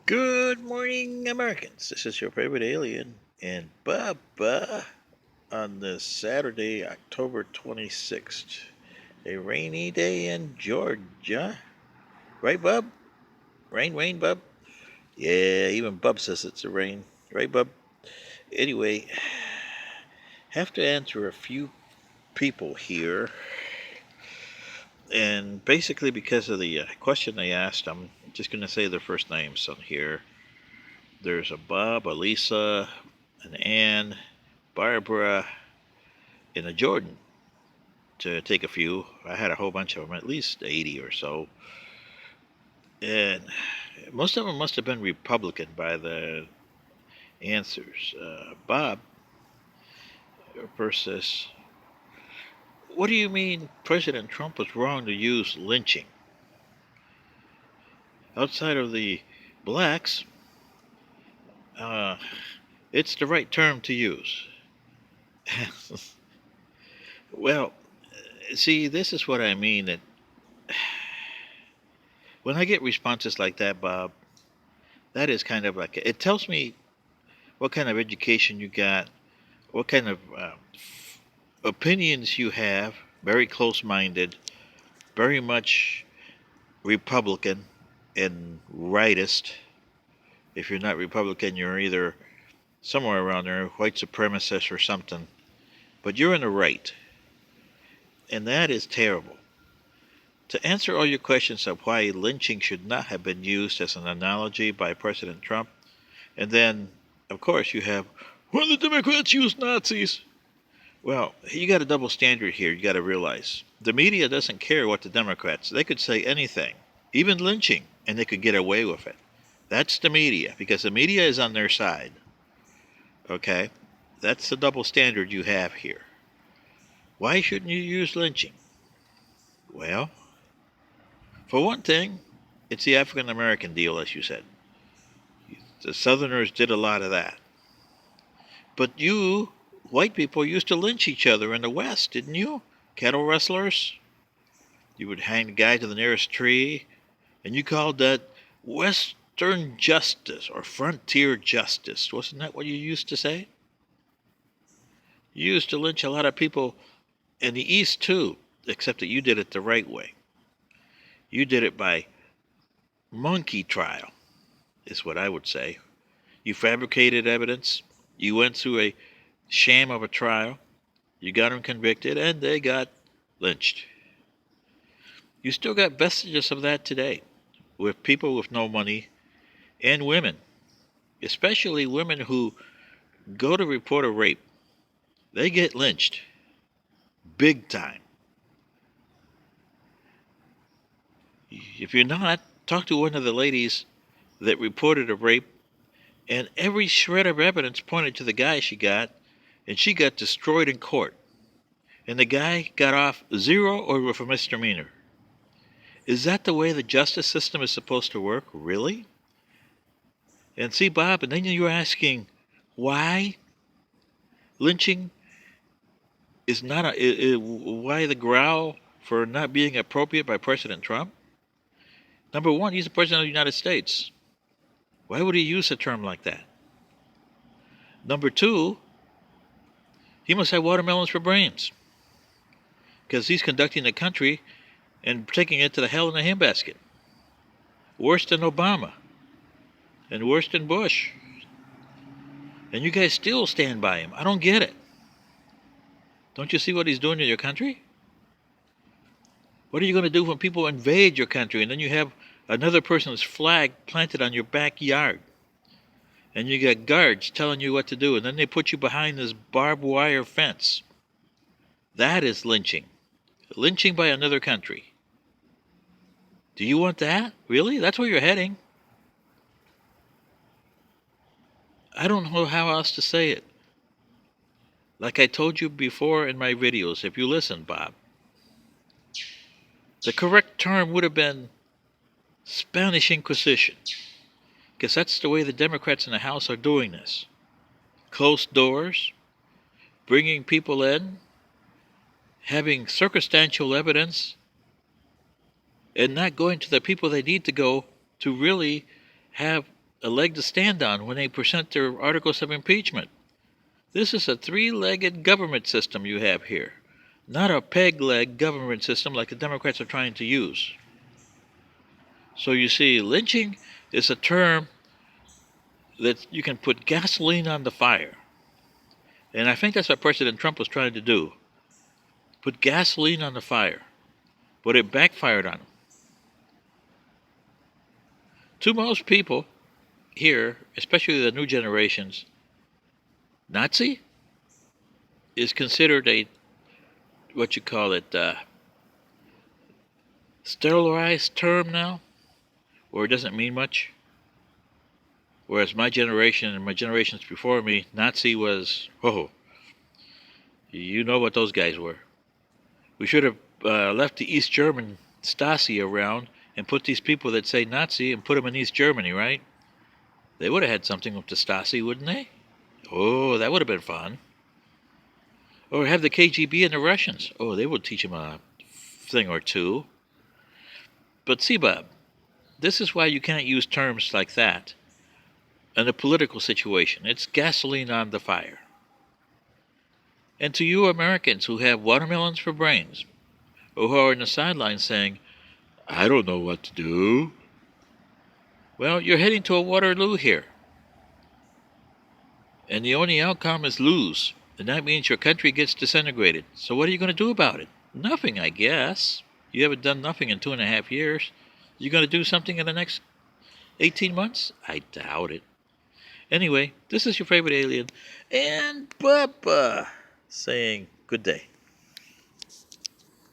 Good morning, Americans. This is your favorite alien and Bubba on this Saturday, October 26th. A rainy day in Georgia. Right, Bub? Rain, Bub? Yeah, even Bub says it's a rain. Right, Bub? Anyway, have to answer a few people here. And basically, because of the question they asked, I'm just going to say their first names on here. There's a Bob, a Lisa, an Ann, Barbara, and a Jordan, to take a few. I had a whole bunch of them, at least 80 or so. And most of them must have been Republican by the answers. Bob first says, "What do you mean President Trump was wrong to use lynching? Outside of the blacks, uh, it's the right term to use." Well, see, this is what I mean. That when I get responses like that, Bob, that is kind of like it tells me what kind of education you got, what kind of opinions you have, very close minded, very much Republican and rightist. If you're not Republican, you're either somewhere around there, white supremacist or something, but you're in the right. And that is terrible. To answer all your questions of why lynching should not have been used as an analogy by President Trump, and then, of course, you have, well, the Democrats use Nazis. Well, you got a double standard here. You got to realize the media doesn't care what the Democrats. They could say anything, even lynching, and they could get away with it. That's the media because the media is on their side. Okay, that's the double standard you have here. Why shouldn't you use lynching? Well, for one thing, it's the African American deal, as you said. The Southerners did a lot of that. But you, white people, used to lynch each other in the West, didn't you? Cattle rustlers? You would hang the guy to the nearest tree, and you called that Western justice or frontier justice. Wasn't that what you used to say? You used to lynch a lot of people in the East too, except that you did it the right way. You did it by monkey trial, is what I would say. You fabricated evidence. You went through a sham of a trial. You got them convicted, and they got lynched. You still got vestiges of that today with people with no money and women, especially women who go to report a rape. They get lynched big time. If you're not, talk to one of the ladies that reported a rape, and every shred of evidence pointed to the guy she got, and she got destroyed in court. And the guy got off zero or with a misdemeanor. Is that the way the justice system is supposed to work? Really? And see, Bob, and then you're asking why lynching is not why the growl for not being appropriate by President Trump? Number one, he's the president of the United States. Why would he use a term like that? Number two, he must have watermelons for brains because he's conducting the country and taking it to the hell in a handbasket. Worse than Obama and worse than Bush. And you guys still stand by him. I don't get it. Don't you see what he's doing to your country? What are you going to do when people invade your country and then you have another person's flag planted on your backyard? And you got guards telling you what to do, and then they put you behind this barbed wire fence. That is lynching. Lynching by another country. Do you want that? Really? That's where you're heading. I don't know how else to say it. Like I told you before in my videos, if you listen, Bob, the correct term would have been Spanish Inquisition. Because that's the way the Democrats in the House are doing this. Closed doors, bringing people in, having circumstantial evidence, and not going to the people they need to go to really have a leg to stand on when they present their articles of impeachment. This is a three-legged government system you have here, not a peg-leg government system like the Democrats are trying to use. So you see, lynching is a term that you can put gasoline on the fire. And I think that's what President Trump was trying to do. Put gasoline on the fire. But it backfired on him. To most people here, especially the new generations, Nazi is considered a, what you call it, sterilized term now, or it doesn't mean much. Whereas my generation and my generations before me, Nazi was, oh, you know what those guys were. We should have left the East German Stasi around and put these people that say Nazi and put them in East Germany, right? They would have had something with the Stasi, wouldn't they? Oh, that would have been fun. Or have the KGB and the Russians. Oh, they would teach them a thing or two. But see, Bob, this is why you can't use terms like that in a political situation. It's gasoline on the fire. And to you Americans who have watermelons for brains, or who are in the sidelines saying, I don't know what to do. Well, you're heading to a Waterloo here. And the only outcome is lose. And that means your country gets disintegrated. So what are you going to do about it? Nothing, I guess. You haven't done nothing in 2.5 years. You going to do something in the next 18 months? I doubt it. Anyway, this is your favorite alien and Bubba saying good day.